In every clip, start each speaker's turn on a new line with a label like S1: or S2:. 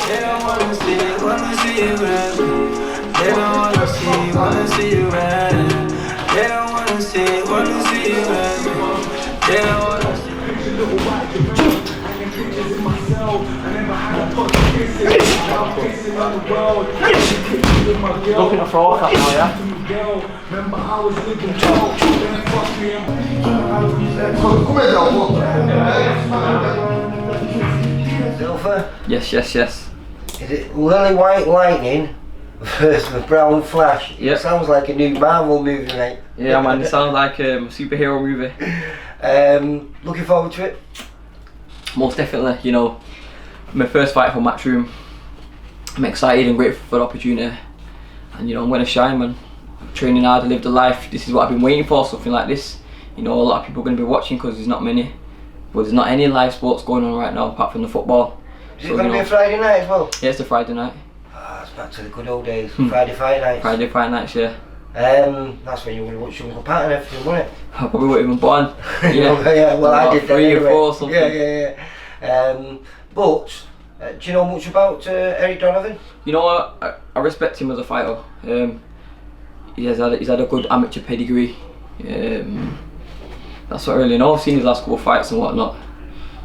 S1: They don't wanna see you happy. They don't wanna see you happy. They don't wanna see you happy. They don't wanna see
S2: Looking to throw off that now, yeah?
S3: Zelfa?
S2: Yes.
S3: Is it Lilywhite Lightning versus the Brown Flash?
S2: Yep.
S3: It sounds like a new Marvel movie, mate.
S2: Yeah, man, it sounds like a superhero movie.
S3: Looking forward to it?
S2: Most definitely, you know, my first fight for Matchroom. I'm excited and grateful for the opportunity. And you know, I'm going to shine, man. I'm training hard to live the life. This is what I've been waiting for, something like this. You know, a lot of people are going to be watching because there's not many. But there's not any live sports going on right now apart from the football.
S3: Is it going to be a Friday night as well?
S2: Yeah, it's a Friday night.
S3: Ah, it's back to the good old days. Friday fight nights.
S2: Friday fight nights, yeah.
S3: That's when you would watch your Pat and everything, wasn't it?
S2: I probably wouldn't even born.
S3: Yeah, well, I did that
S2: 3
S3: anyway.
S2: or 4 or something.
S3: Yeah. But do you know much about Eric Donovan?
S2: You know what? I respect him as a fighter. He's had a good amateur pedigree. That's what I really know. I've seen his last couple of fights and whatnot.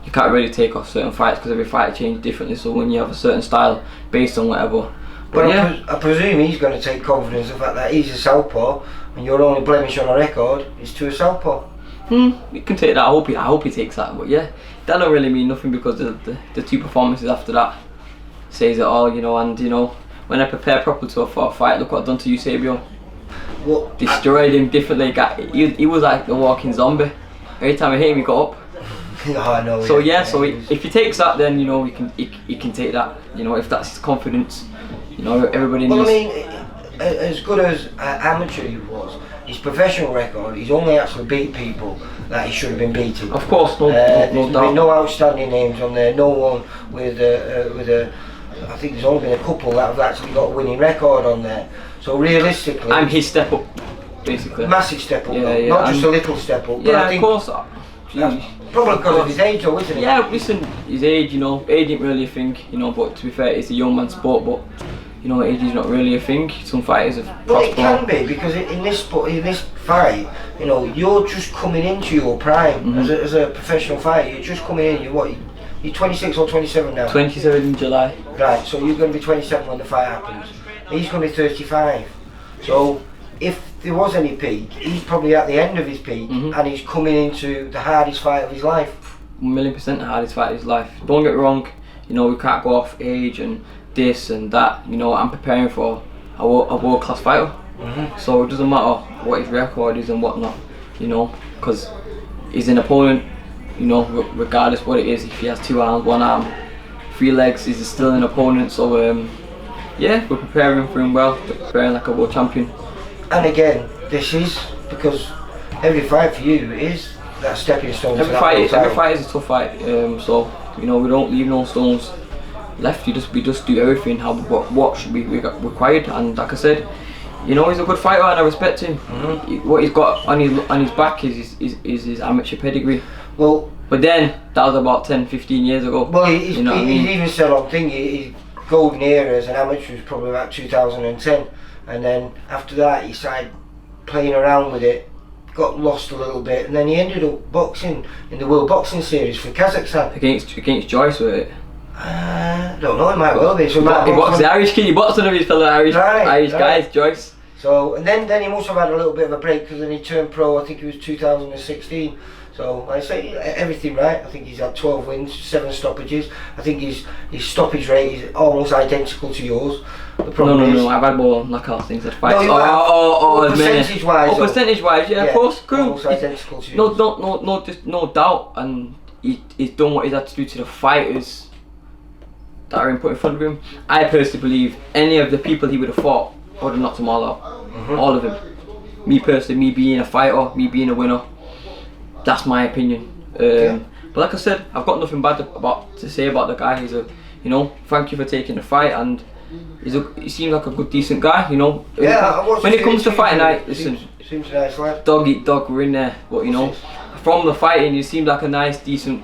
S2: You can't really take off certain fights because every fighter changes differently. So when you have a certain style based on whatever.
S3: But
S2: yeah.
S3: I presume he's going to take confidence in the fact that he's a southpaw and your only blemish on a record is to a southpaw.
S2: You can take that. I hope he takes that. But yeah, that don't really mean nothing because the 2 performances after that says it all, you know. And you know, when I prepare properly for a fight, look what I've done to Eusebio.
S3: What?
S2: Destroyed him differently. He was like a walking zombie. Every time I hit him, he got up.
S3: Oh, I know.
S2: So yeah, so if he takes that, then you know he can take that. You know, if that's his confidence, you know, everybody needs.
S3: Well, I mean, as good as amateur he was, his professional record, he's only actually beat people that he should have been beating.
S2: Of course, no
S3: there's
S2: doubt.
S3: been no outstanding names on there. No one with a. I think there's only been a couple that have actually got a winning record on there. So realistically,
S2: I'm his step up, basically.
S3: Massive step up,
S2: yeah,
S3: not just a little step up. But
S2: Yeah,
S3: I think
S2: of course.
S3: probably because of his age, though, isn't it?
S2: Yeah, listen, his age, you know, age ain't really a thing, you know. But to be fair, it's a young man's sport, but you know, age is not really a thing. Some fighters have.
S3: Well, it can be because in this fight, you know, you're just coming into your prime as a professional fighter. You're just coming in. You're 26 or 27 now.
S2: 27 in July.
S3: Right, so you're going to be 27 when the fight happens. He's going to be 35. So if there was any peak, he's probably at the end of his peak, and he's coming into the hardest fight of his life.
S2: 1,000,000% the hardest fight of his life. Don't get me wrong, you know, we can't go off age and this and that. You know, I'm preparing for a world-class fighter. So it doesn't matter what his record is and whatnot, you know, because he's an opponent, you know, regardless what it is. If he has 2 arms, 1 arm, 3 legs, he's still an opponent. So yeah, we're preparing for him well. We're preparing like a world champion.
S3: And again, this is because every fight for you is that stepping stone.
S2: Every fight is a tough fight. So you know, we don't leave no stones left. We just do everything what should be required. And like I said, you know, he's a good fighter and I respect him. What he's got on his back is his amateur pedigree.
S3: Well,
S2: but then that was about 10-15 years ago.
S3: Well, he's even said on thing his golden era as an amateur was probably about 2010, and then after that he started playing around with it, got lost a little bit, and then he ended up boxing in the World Boxing Series for Kazakhstan
S2: against Joyce with it.
S3: I don't know, it might well be. So
S2: he boxed the Irish kid. He boxed one of his fellow Irish guys, Joyce.
S3: So and then he must have had a little bit of a break because then he turned pro. I think it was 2016. So I say everything right. I think he's had 12 wins, 7 stoppages. I think his stoppage rate is almost identical to yours. The problem is,
S2: I've had more knockout things at fights.
S3: Percentage wise.
S2: Percentage wise, yeah, of course, cool.
S3: Almost identical to yours.
S2: No doubt, and he's done what he's had to do to the fighters that are put in front of him. I personally believe any of the people he would have fought would have knocked them all out, all of them. Me personally, me being a fighter, me being a winner. That's my opinion. But like I said, I've got nothing bad to say about the guy. He's thank you for taking the fight, and he seems like a good, decent guy. You know.
S3: Yeah.
S2: When it comes to fighting night, listen.
S3: Seems a nice lad.
S2: Dog eat dog, we're in there. But you know, from the fighting, he seems like a nice, decent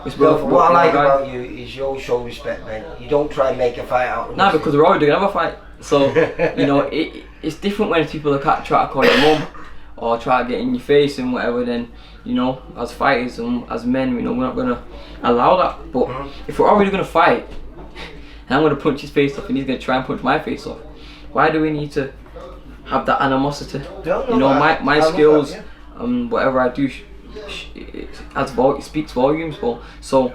S3: What I like about you is you always show respect, mate. You don't try and make a fight out of
S2: Nah, because we're already gonna have a fight. So, you know, it's different when people try to call your mum or try to get in your face and whatever. Then, you know, as fighters and as men, you know, we're not gonna allow that. But if we're already gonna fight, and I'm gonna punch his face off and he's gonna try and punch my face off, why do we need to have that animosity? You know, my skills, whatever I do, it speaks volumes. But so,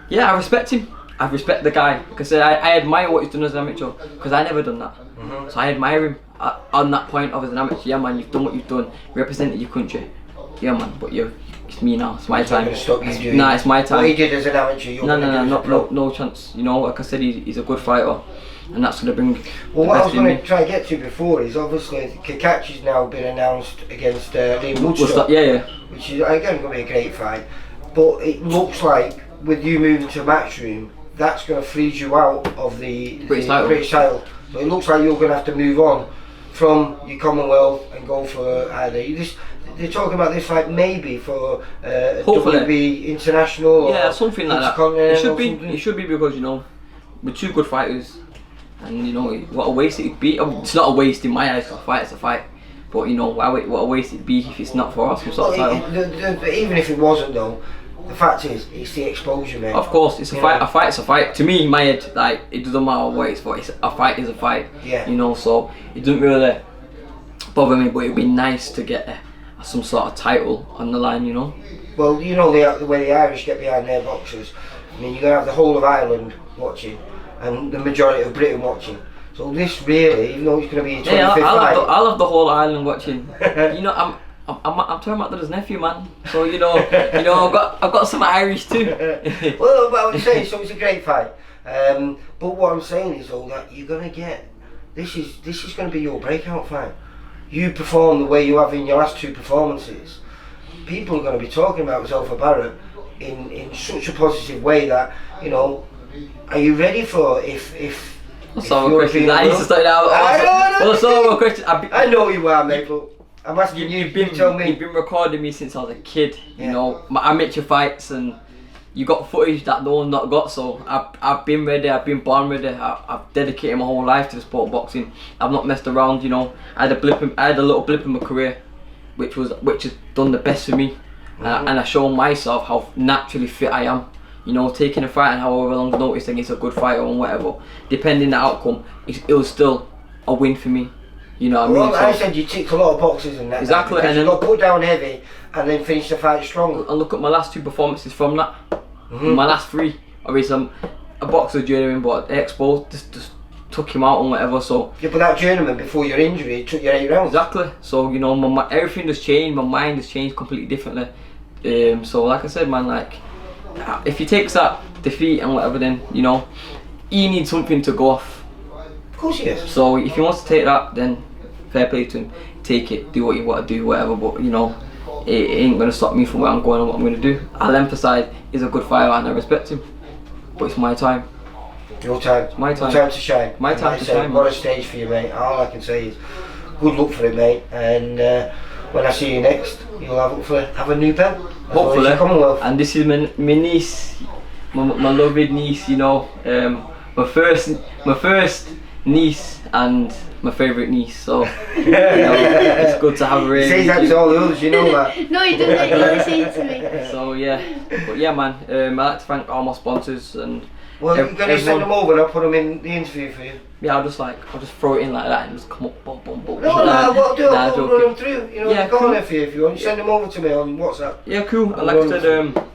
S2: yeah, I respect him. I respect the guy. Like I said, I admire what he's done as an amateur because I never done that. So I admire him on that point of as an amateur. Yeah, man, you've done what you've done, represented your country. Yeah, man, but it's me now. It's my time.
S3: It's
S2: my time.
S3: What he did as an amateur,
S2: no chance. You know, like I said, he's a good fighter, and that's gonna bring.
S3: Well, what I was going to try and get to before is obviously Kakachi's now been announced against Liam Woodstock.
S2: Yeah.
S3: Which is again going to be a great fight, but it looks like with you moving to Matchroom, that's going to freeze you out of the British title. So it looks like you're going to have to move on from your Commonwealth and go for either. They're talking about this fight maybe for WB International.
S2: Yeah, something like that. It should be because, you know, we're two good fighters, and you know what a waste it'd be. It's not a waste in my eyes. It's a fight. But you know what a waste it'd be if it's not for us.
S3: Even if it wasn't though. The fact is, it's the exposure, man.
S2: Of course, it's a fight. A fight's a fight. To me, in my head, like it doesn't matter what it's for. A fight is a fight.
S3: Yeah.
S2: You know, so it doesn't really bother me. But it'd be nice to get some sort of title on the line. You know.
S3: Well, you know the way the Irish get behind their boxers. I mean, you're gonna have the whole of Ireland watching, and the majority of Britain watching. So this really, even though it's gonna be a 25th fight.
S2: I'll have the whole island watching. You know, I'm talking about his nephew, man. So you know, I've got some Irish too.
S3: Well, but I'm saying, so it's a great fight. But what I'm saying is though that you're gonna get this is gonna be your breakout fight. You perform the way you have in your last two performances. People are gonna be talking about Zelfa Barrett in such a positive way that, you know, are you ready for if
S2: What's all my questions? I need to start out. What's all my questions?
S3: I know you are, mate, but I'm asking you to tell me.
S2: You've been recording me since I was a kid. You know, my amateur fights, and you got footage that no one not got. So I've been ready. I've been born ready. I've dedicated my whole life to the sport of boxing. I've not messed around. You know, I had a little blip in my career, which has done the best for me, and I shown myself how naturally fit I am. You know, taking a fight and however long notice and it's a good fighter and whatever, depending the outcome, it was still a win for me. You know what I mean?
S3: Well, I said you ticked a lot of boxes and that.
S2: Exactly, and
S3: you got put down heavy and then finished the fight strong.
S2: And look at my last two performances from that. My last three, obviously a boxer journeyman, but exposed just took him out and whatever. So
S3: yeah, but that journeyman before your injury took you 8 rounds.
S2: Exactly. So you know, everything has changed. My mind has changed completely differently. So like I said, man, like if he takes that defeat and whatever, then you know he needs something to go off.
S3: Of course he does.
S2: So if he wants to take that, then fair play to him. Take it, do what you want to do, whatever. But you know, it ain't gonna stop me from where I'm going and what I'm gonna do. I'll emphasise he's a good fighter and I respect him. But it's my time.
S3: Your time.
S2: It's my time.
S3: Your time to shine.
S2: My time to shine.
S3: What a stage for you, mate. All I can say is good luck for it, mate. And when I see you next, you'll have a new belt.
S2: Hopefully. And this is my niece, my lovely niece. You know, my first niece and my favourite niece. So you know, it's good to have her in.
S3: He says that to all the others, you know that.
S4: No, he doesn't. He only says it to me.
S2: So yeah, but yeah, man. I'd like to thank all my sponsors and.
S3: Well, you're going to send them over and I'll put them in the interview for you.
S2: Yeah, I'll just throw it in like that and just come up, boom, boom, boom.
S3: No, what I'll do, I'll run them through. You know,
S2: yeah,
S3: go
S2: cool.
S3: on there for you if you want. Send them over to me on WhatsApp.
S2: Yeah, cool. And like I said,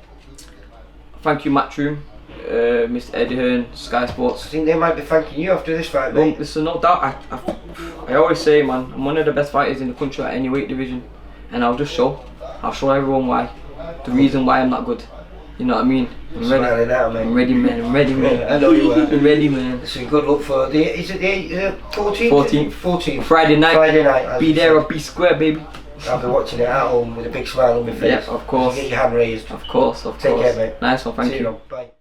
S2: thank you, Matchroom, Mr. Eddie Hearn, Sky Sports.
S3: I think they might be thanking you after this fight, mate.
S2: Listen, no doubt. I always say, man, I'm one of the best fighters in the country at any weight division, and I'll show everyone why, the reason why I'm not good. You know what I mean? I'm ready.
S3: Now, mate.
S2: I'm ready, man.
S3: I know you are.
S2: I'm ready, man.
S3: Listen, good luck for is it the 14th? 14th.
S2: Friday night.
S3: Friday night.
S2: Be there or be square, baby.
S3: I'll be watching it at home with a big smile on my face.
S2: Yeah, of course.
S3: Get your hand raised.
S2: Of course.
S3: Take care, mate.
S2: Nice one, thank you.
S3: Bye.